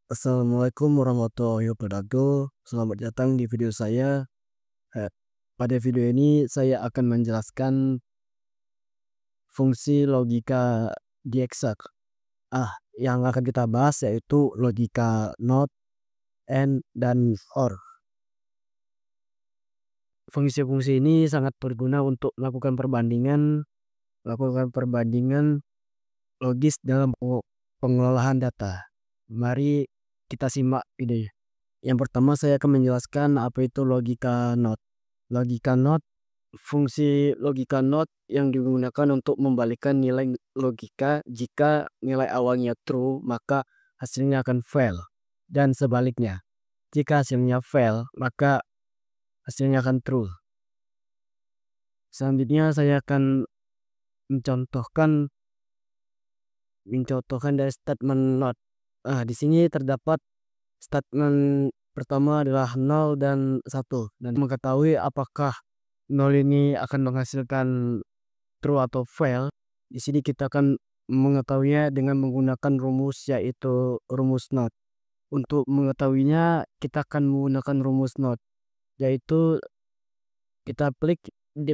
Assalamualaikum warahmatullahi wabarakatuh. Selamat datang di video saya. Eh, Pada video ini saya akan menjelaskan fungsi logika di Excel. Yang akan kita bahas yaitu logika NOT, AND, dan OR. Fungsi-fungsi ini sangat berguna untuk melakukan perbandingan logis dalam pengelolaan data. Mari kita simak videonya. Yang pertama saya akan menjelaskan apa itu logika NOT. Logika NOT, fungsi logika NOT yang digunakan untuk membalikkan nilai logika. Jika nilai awalnya true, maka hasilnya akan fail. Dan sebaliknya, jika hasilnya fail, maka hasilnya akan true. Selanjutnya saya akan mencontohkan dari statement NOT. Di sini terdapat statement pertama adalah 0 dan 1. Dan mengetahui apakah 0 ini akan menghasilkan true atau fail, di sini kita akan mengetahuinya dengan menggunakan rumus, yaitu rumus NOT. Untuk mengetahuinya kita akan menggunakan rumus NOT, yaitu kita klik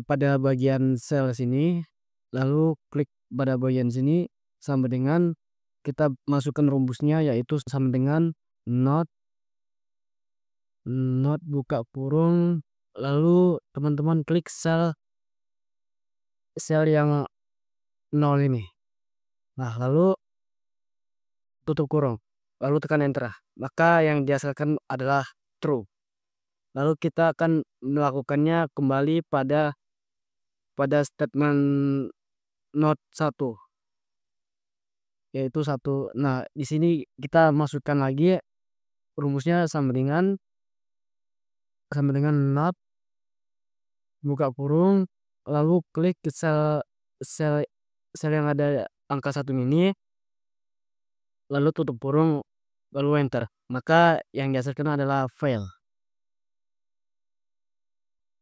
pada bagian sel sini, lalu klik pada bagian sini sama dengan kita masukkan rumusnya, yaitu sama dengan NOT buka kurung, lalu teman-teman klik sel yang 0 ini. Lalu tutup kurung, lalu tekan enter, maka yang dihasilkan adalah true. Lalu kita akan melakukannya kembali pada statement NOT 1, yaitu 1. Nah, di sini kita masukkan lagi rumusnya sama dengan NOT buka kurung, lalu klik ke sel yang ada angka 1 ini, lalu tutup kurung, lalu enter, maka yang dihasilkan adalah fail.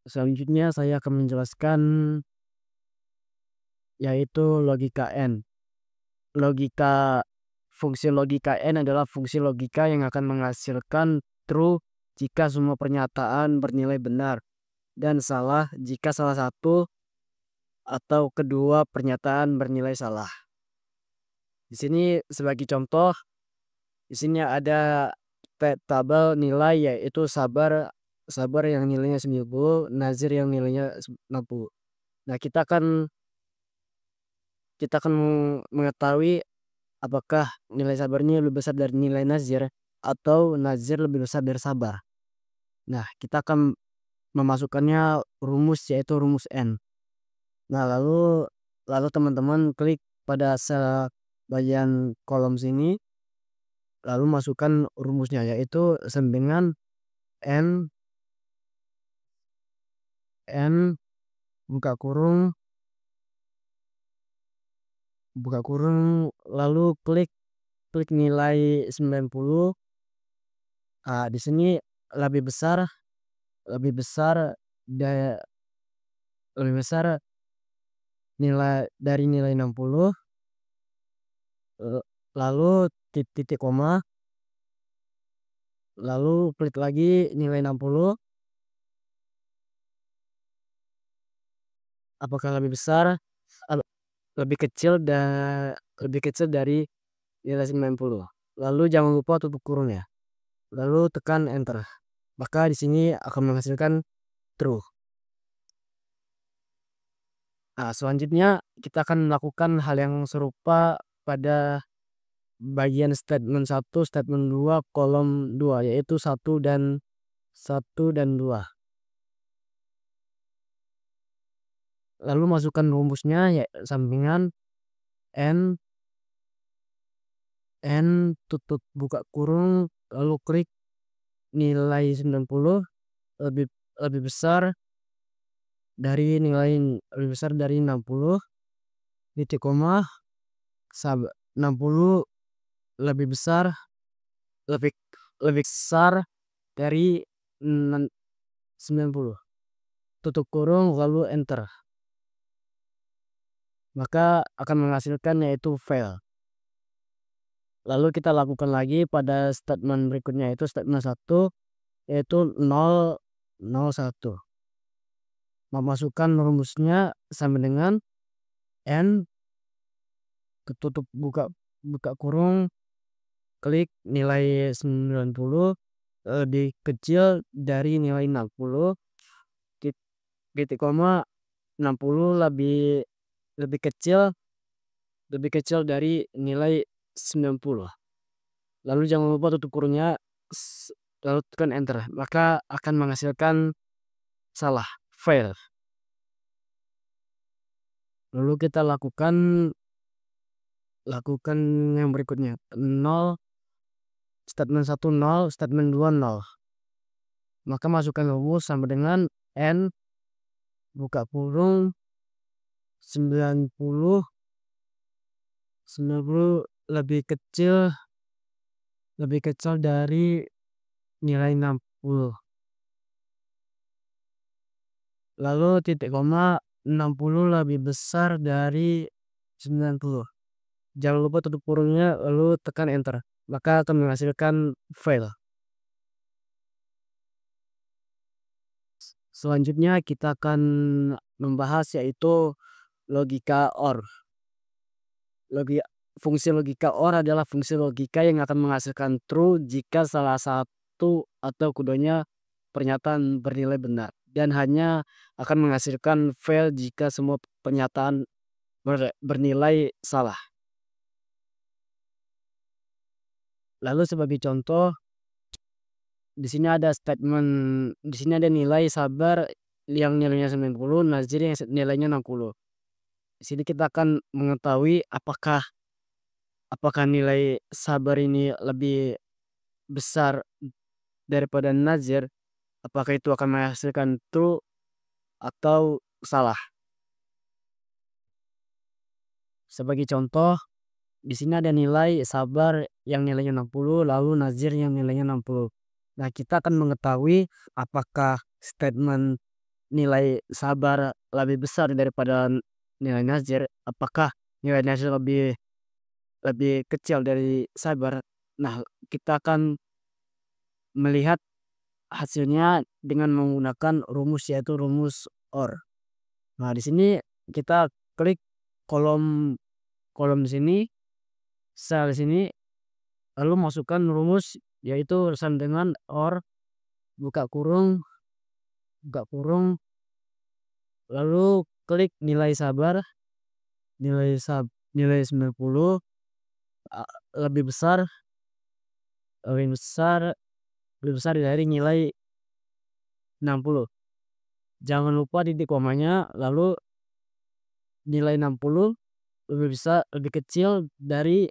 Selanjutnya saya akan menjelaskan yaitu logika AND. Fungsi logika AND adalah fungsi logika yang akan menghasilkan true jika semua pernyataan bernilai benar dan salah jika salah satu atau kedua pernyataan bernilai salah. Di sini sebagai contoh, di sini ada tabel nilai, yaitu sabar yang nilainya 90, nazir yang nilainya 60. Nah, kita akan mengetahui apakah nilai sabarnya lebih besar dari nilai nazir atau nazir lebih besar dari sabar. Nah, kita akan memasukkannya rumus, yaitu rumus N. Nah, lalu teman-teman klik pada sel bagian kolom sini, lalu masukkan rumusnya, yaitu sama dengan N buka kurung, lalu klik nilai 90. Di sini lebih besar da- lebih besar nilai dari nilai 60, lalu titik koma, lalu klik lagi nilai 60, apakah lebih besar atau lebih kecil dari nilai 90. Lalu jangan lupa tutup kurung ya, lalu tekan enter, maka di sini akan menghasilkan true. Selanjutnya kita akan melakukan hal yang serupa pada bagian statement 1, statement 2, kolom 2, yaitu 1 dan 2. Lalu masukkan rumusnya, ya sampingan N tutup buka kurung, lalu klik nilai 90 lebih besar dari 60, titik koma, 60 lebih besar lebih besar dari 90, tutup kurung, lalu enter, maka akan menghasilkan yaitu fail. Lalu kita lakukan lagi pada statement berikutnya, yaitu statement 1, yaitu 0, 0, 1. Memasukkan rumusnya sama dengan n, ketutup buka buka kurung, klik nilai 90 lebih kecil dari nilai 60, titik koma, 60 lebih kecil dari nilai 90. Lalu jangan lupa tutup kurungnya, lalu tekan enter, maka akan menghasilkan salah, fail. Lalu kita lakukan yang berikutnya, 0, statement 1 0, statement 2 0. Maka masukkan rumus sama dengan n buka kurung 90 lebih kecil dari nilai 60. Lalu titik koma, 60 lebih besar dari 90. Jangan lupa tutup kurungnya lalu tekan enter, maka akan menghasilkan fail. Selanjutnya kita akan membahas yaitu logika OR. Fungsi logika OR adalah fungsi logika yang akan menghasilkan true jika salah satu atau keduanya pernyataan bernilai benar, dan hanya akan menghasilkan fail jika semua pernyataan bernilai salah. Lalu sebagai contoh, di sini ada nilai sabar yang nilainya 90, nazir yang nilainya 60. Di sini kita akan mengetahui apakah nilai sabar ini lebih besar daripada nazir, apakah itu akan menghasilkan true atau salah. Sebagai contoh, di sini ada nilai sabar yang nilainya 60, lalu nazir yang nilainya 60. Nah, kita akan mengetahui apakah statement nilai sabar lebih besar daripada nilai nazir, apakah nilai nazir lebih kecil dari sabar. Nah, kita akan melihat hasilnya dengan menggunakan rumus, yaitu rumus OR. Nah, di sini kita klik kolom di sini, sel sini, lalu masukkan rumus yaitu sama dengan OR buka kurung, lalu klik nilai sabar, nilai 90 lebih besar dari nilai 60. Jangan lupa titik komanya, lalu nilai 60 lebih kecil dari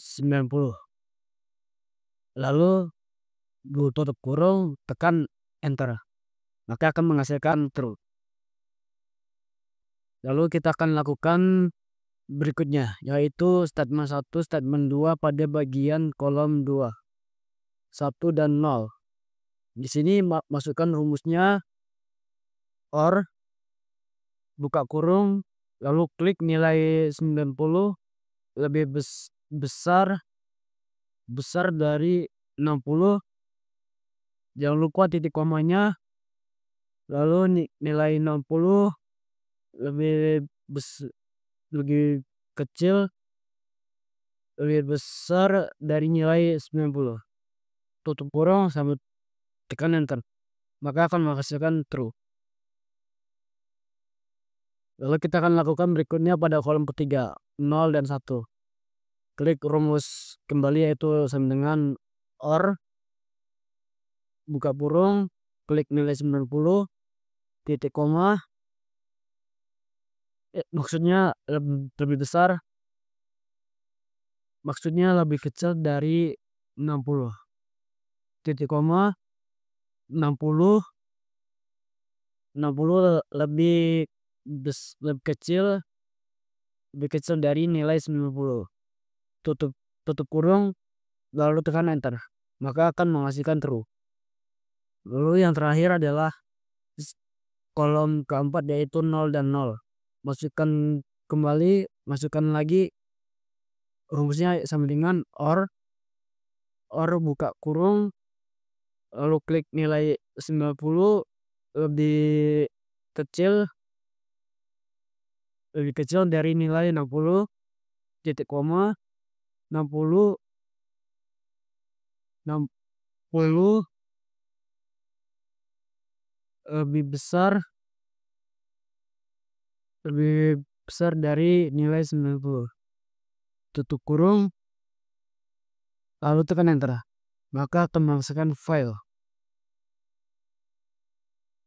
90. Lalu tutup kurung, tekan enter, maka akan menghasilkan true. Lalu kita akan lakukan berikutnya, yaitu statement 1, statement 2 pada bagian kolom 2, 1 dan 0. Di sini masukkan rumusnya OR buka kurung, lalu klik nilai 90 lebih besar dari 60. Jangan lupa titik komanya, lalu nilai 60 lebih besar dari nilai 90. Tutup kurung sambil tekan enter, maka akan menghasilkan true. Lalu kita akan lakukan berikutnya pada kolom ketiga, 0 dan 1. Klik rumus kembali, yaitu sama dengan OR buka kurung, klik nilai 90, titik koma, maksudnya lebih kecil dari 60, titik koma, 60 lebih kecil dari nilai 90. Tutup kurung lalu tekan enter, maka akan menghasilkan true. Lalu yang terakhir adalah kolom keempat, yaitu 0 dan 0. Masukkan lagi rumusnya sama dengan or buka kurung, lalu klik nilai 90 lebih kecil dari nilai 60, titik koma, 60 60 lebih besar dari nilai 90, tutup kurung, lalu tekan enter, maka akan menghasilkan file.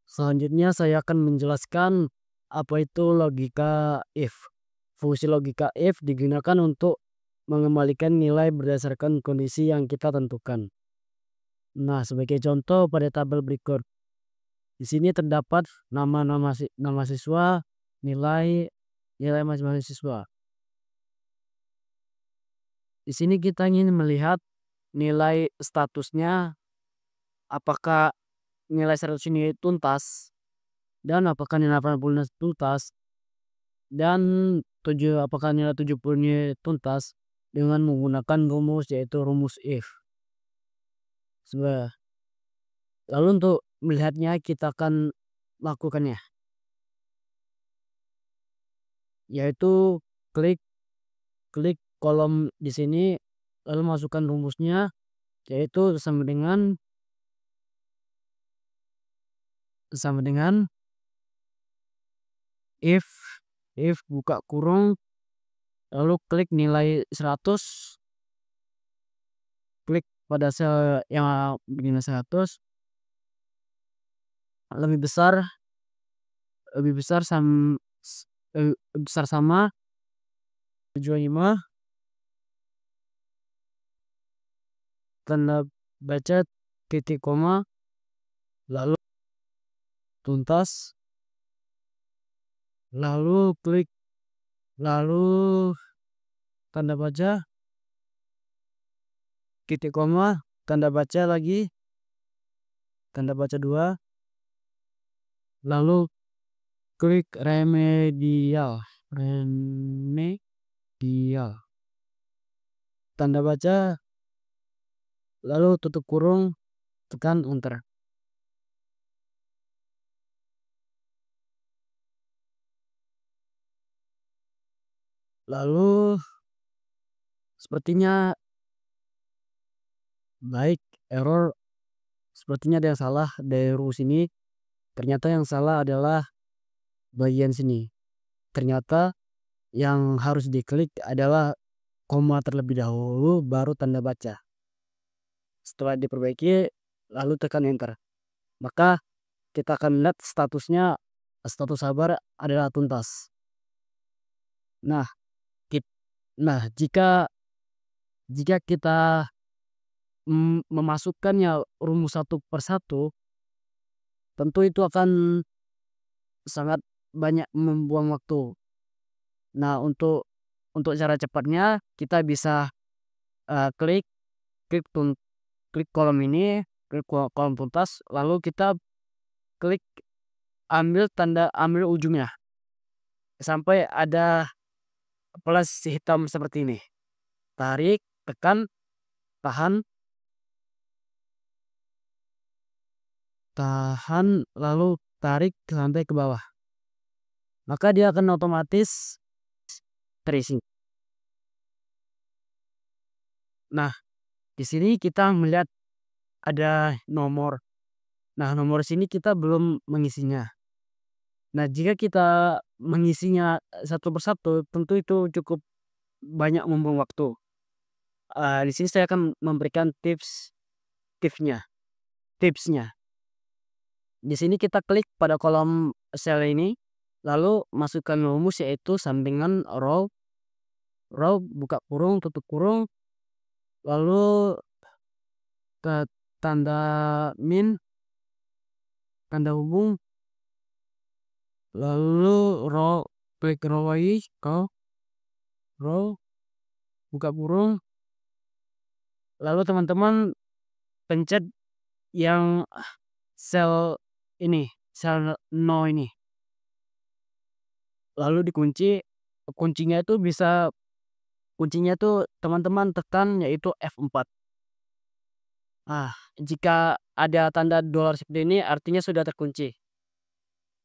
Selanjutnya saya akan menjelaskan apa itu logika if. Fungsi logika if digunakan untuk mengembalikan nilai berdasarkan kondisi yang kita tentukan. Nah, sebagai contoh pada tabel berikut. Di sini terdapat nama siswa, nilai masing-masing siswa. Di sini kita ingin melihat nilai statusnya, apakah nilai 100 ini tuntas dan apakah nilai 80 tuntas, dan apakah nilai 70 ini tuntas dengan menggunakan rumus, yaitu rumus if. Lalu untuk melihatnya kita akan lakukannya, yaitu klik kolom di sini, lalu masukkan rumusnya, yaitu sama dengan if buka kurung, lalu klik nilai 100, klik pada sel yang begini 100, lebih besar sama 75, tanda baca, titik koma, lalu tuntas, lalu tanda baca, titik koma, tanda baca lagi, tanda baca 2, lalu klik remedial, tanda baca, lalu tutup kurung, tekan enter. Lalu sepertinya error, sepertinya ada yang salah dari rumus ini. Ternyata yang salah adalah bagian sini. Ternyata yang harus diklik adalah koma terlebih dahulu, baru tanda baca. Setelah diperbaiki, lalu tekan enter, maka kita akan lihat status sabar adalah tuntas. Nah, jika kita memasukkannya rumus satu persatu, tentu itu akan sangat banyak membuang waktu. Nah, untuk cara cepatnya kita bisa klik kolom ini, klik kolom tuntas, lalu kita klik ambil ujungnya sampai ada plus hitam seperti ini. Tarik, tekan, tahan, lalu tarik sampai ke bawah, maka dia akan otomatis tracing. Nah, di sini kita melihat ada nomor. Nah, nomor sini kita belum mengisinya. Nah, jika kita mengisinya satu persatu, tentu itu cukup banyak membuang waktu. Di sini saya akan memberikan tipsnya. Di sini kita klik pada kolom sel ini, lalu masukkan rumus, yaitu sampingan row buka kurung, tutup kurung, lalu ke tanda min, tanda hubung, lalu klik row lagi, row buka kurung, lalu teman-teman pencet yang sel ini, sel 0 ini, lalu dikunci. Kuncinya itu bisa kuncinya tuh teman-teman tekan yaitu F4. Jika ada tanda dolar seperti ini artinya sudah terkunci.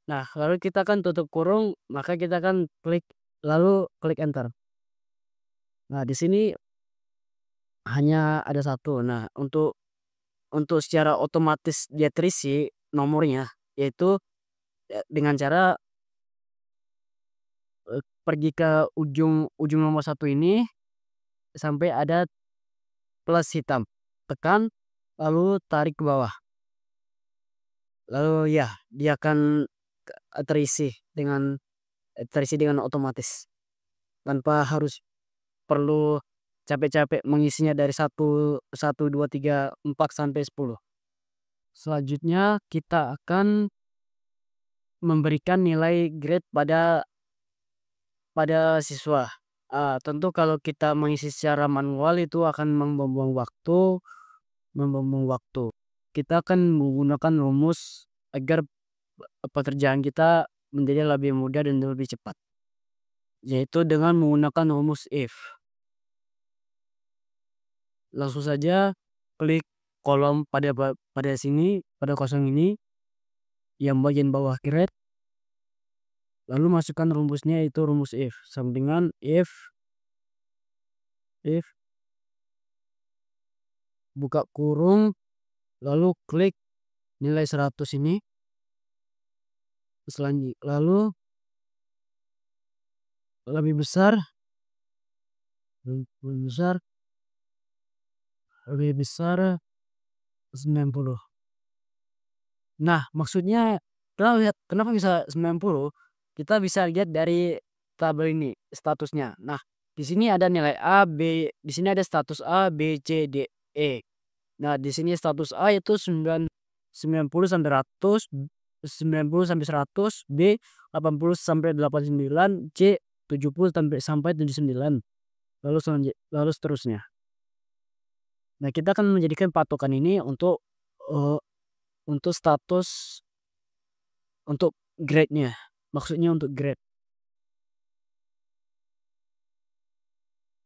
Nah, lalu kita kan tutup kurung, maka kita kan klik lalu klik enter. Nah, di sini hanya ada satu. Nah, untuk secara otomatis dia terisi nomornya, yaitu dengan cara pergi ke ujung ujung nomor satu ini sampai ada plus hitam. Tekan lalu tarik ke bawah. Lalu ya, dia akan terisi dengan otomatis tanpa harus perlu capek-capek mengisinya dari satu satu 2 3 4 sampai 10. Selanjutnya kita akan memberikan nilai grade pada siswa. Tentu kalau kita mengisi secara manual itu akan membuang waktu. Kita akan menggunakan rumus agar pekerjaan kita menjadi lebih mudah dan lebih cepat, yaitu dengan menggunakan rumus if. Langsung saja klik kolom pada sini, pada kosong ini yang bagian bawah grade, lalu masukkan rumusnya yaitu rumus if sama dengan if buka kurung lalu klik nilai 100 ini, lalu lebih besar lebih besar lebih besar 90. Nah, maksudnya kenapa bisa 90? Kita bisa lihat dari tabel ini statusnya. Nah, di sini ada nilai A, B, di sini ada status A, B, C, D, E. Nah, di sini status A itu 90 sampai 100, 90 sampai 100, B 80 sampai 89, C 70 sampai 79. Lalu seterusnya. Nah, kita akan menjadikan patokan ini untuk status, untuk grade-nya. Maksudnya untuk grade.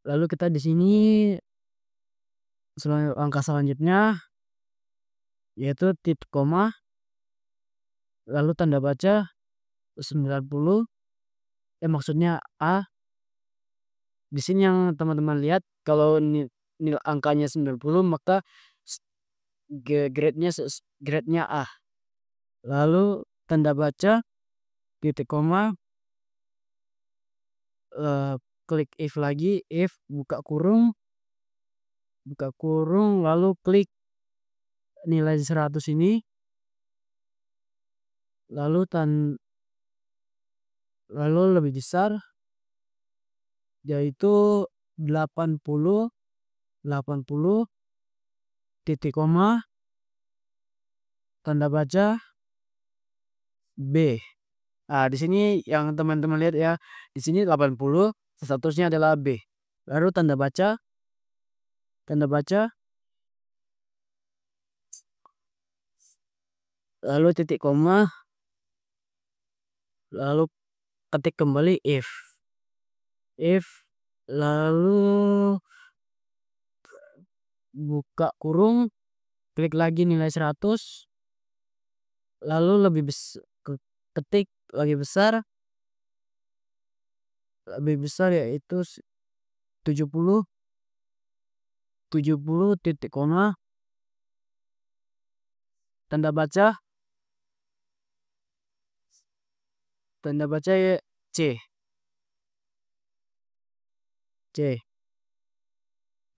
Lalu kita di sini langkah selanjutnya yaitu titik koma lalu tanda baca 90, maksudnya A. Di sini yang teman-teman lihat kalau nilai angkanya 90 maka grade-nya A. Lalu tanda baca titik koma, klik if lagi, if buka kurung lalu klik nilai 100 ini, lalu lebih besar yaitu 80 titik koma tanda baca B. Di sini yang teman-teman lihat ya, di sini 80 statusnya adalah B. Lalu tanda baca lalu titik koma lalu ketik kembali if lalu buka kurung klik lagi nilai 100 lalu ketik lebih besar yaitu 70 titik koma tanda baca ya C.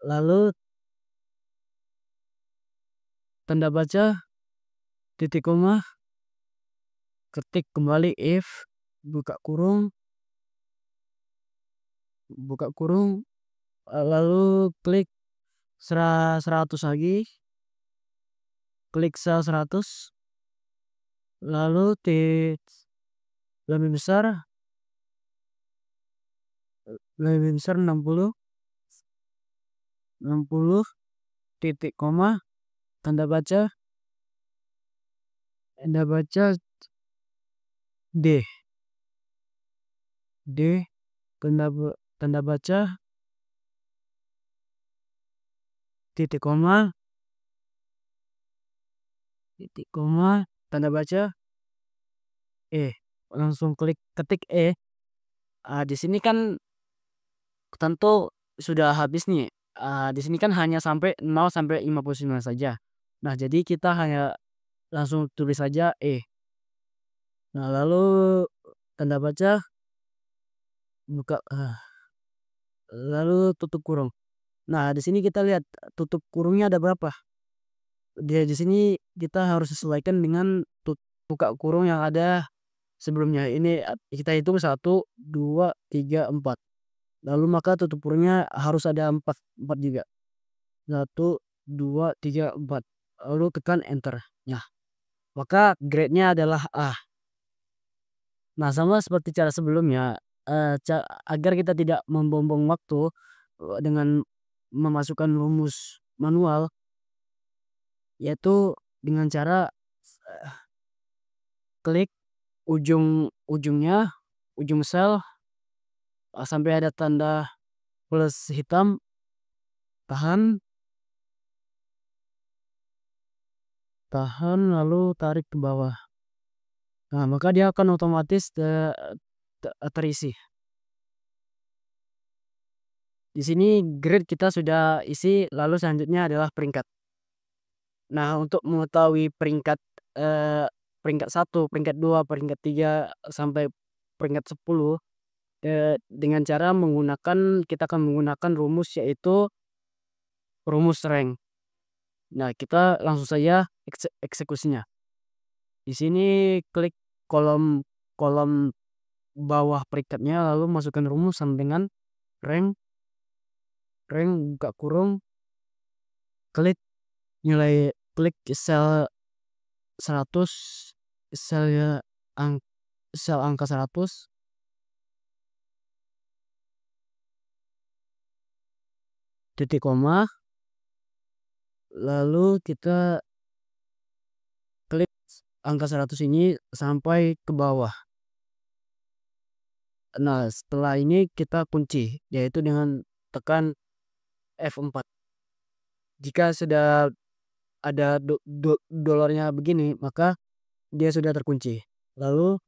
Lalu tanda baca titik koma ketik kembali if buka kurung lalu klik 100 lagi, klik sel 100 lalu lebih besar 60 titik koma tanda baca D tanda baca titik koma, tanda baca, langsung klik ketik di sini kan tentu sudah habis nih, di sini kan hanya sampai 0 sampai 59 saja. Nah, jadi kita hanya langsung tulis saja Nah, lalu tanda baca, buka, lalu tutup kurung. Nah, di sini kita lihat tutup kurungnya ada berapa. Di sini kita harus sesuaikan dengan buka kurung yang ada sebelumnya. Ini kita hitung 1, 2, 3, 4. Lalu maka tutup kurungnya harus ada 4 juga. 1, 2, 3, 4. Lalu tekan enter. Nah, maka grade-nya adalah A. Nah, sama seperti cara sebelumnya, agar kita tidak membuang waktu dengan memasukkan rumus manual, yaitu dengan cara klik ujung-ujungnya, ujung sel, sampai ada tanda plus hitam, tahan, lalu tarik ke bawah. Nah, maka dia akan otomatis terisi. Di sini grade kita sudah isi, lalu selanjutnya adalah peringkat. Nah, untuk mengetahui peringkat, peringkat 1, peringkat 2, peringkat 3, sampai peringkat 10, dengan cara kita akan menggunakan rumus, yaitu rumus rank. Nah, kita langsung saja eksekusinya. Di sini klik kolom kolom bawah peringkatnya, lalu masukkan rumus sama dengan rank, buka kurung, klik klik sel 100, sel angka 100, titik koma, lalu kita klik angka 100 ini sampai ke bawah. Nah, setelah ini kita kunci, yaitu dengan tekan F4. Jika sudah ada dolarnya begini, maka dia sudah terkunci. Lalu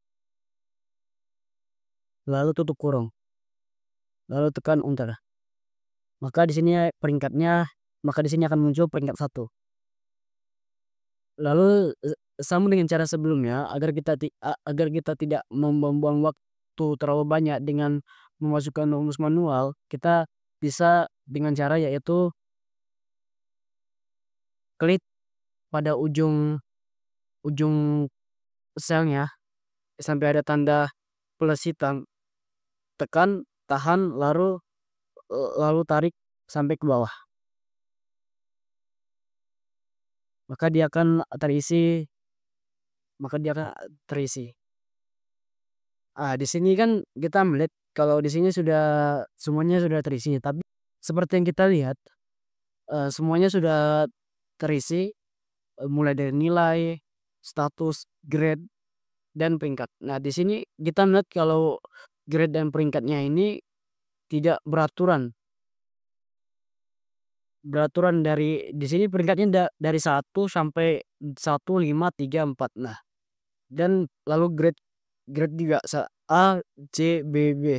tutup kurung. Lalu tekan enter. Maka di sini peringkatnya, maka di sini akan muncul peringkat 1. Lalu sama dengan cara sebelumnya, agar kita tidak membuang waktu terlalu banyak dengan memasukkan rumus manual, kita bisa dengan cara yaitu klik pada ujung selnya sampai ada tanda plus hitam, tekan, tahan, lalu tarik sampai ke bawah. Maka dia akan terisi. Di sini kan kita melihat kalau di sini semuanya sudah terisi, tapi seperti yang kita lihat, semuanya sudah terisi, mulai dari nilai, status, grade, dan peringkat. Nah, di sini kita melihat kalau grade dan peringkatnya ini tidak beraturan. Dari di sini peringkatnya dari 1 sampai 1, 5, 3, 4. Nah, dan lalu grade juga A, C, B, B.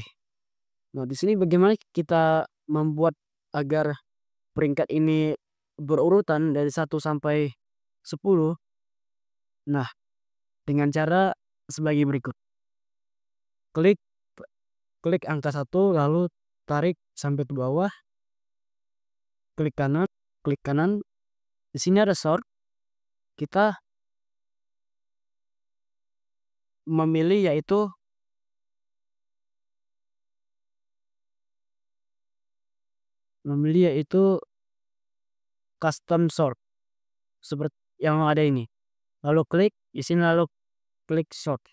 Nah, di sini bagaimana kita membuat agar peringkat ini berurutan dari 1 sampai 10? Nah, dengan cara sebagai berikut. Klik angka 1, lalu tarik sampai ke bawah. Klik kanan. Di sini ada sort. Kita memilih yaitu custom sort seperti yang ada ini. Lalu klik di sini, lalu klik sort.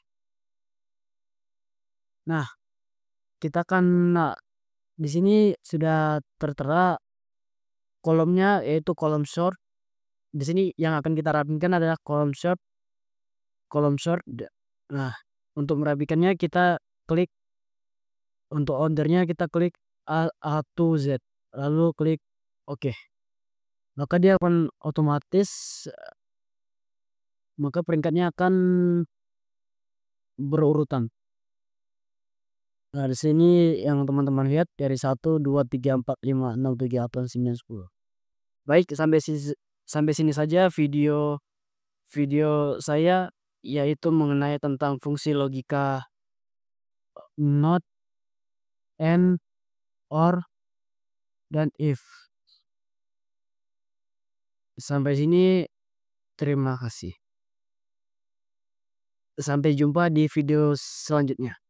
Nah, di sini sudah tertera kolomnya, yaitu kolom sort. Di sini yang akan kita rapikan adalah kolom sort. Nah, untuk merapikannya kita klik, untuk ordernya kita klik A to Z, lalu klik OK. maka dia akan otomatis maka peringkatnya akan berurutan. Nah, di sini yang teman-teman lihat dari 1, 2, 3, 4, 5, 6, 7, 8, 9, 10. Baik, sampai sini saja video video saya, yaitu mengenai tentang fungsi logika not, and, or, dan if. Sampai sini, terima kasih. Sampai jumpa di video selanjutnya.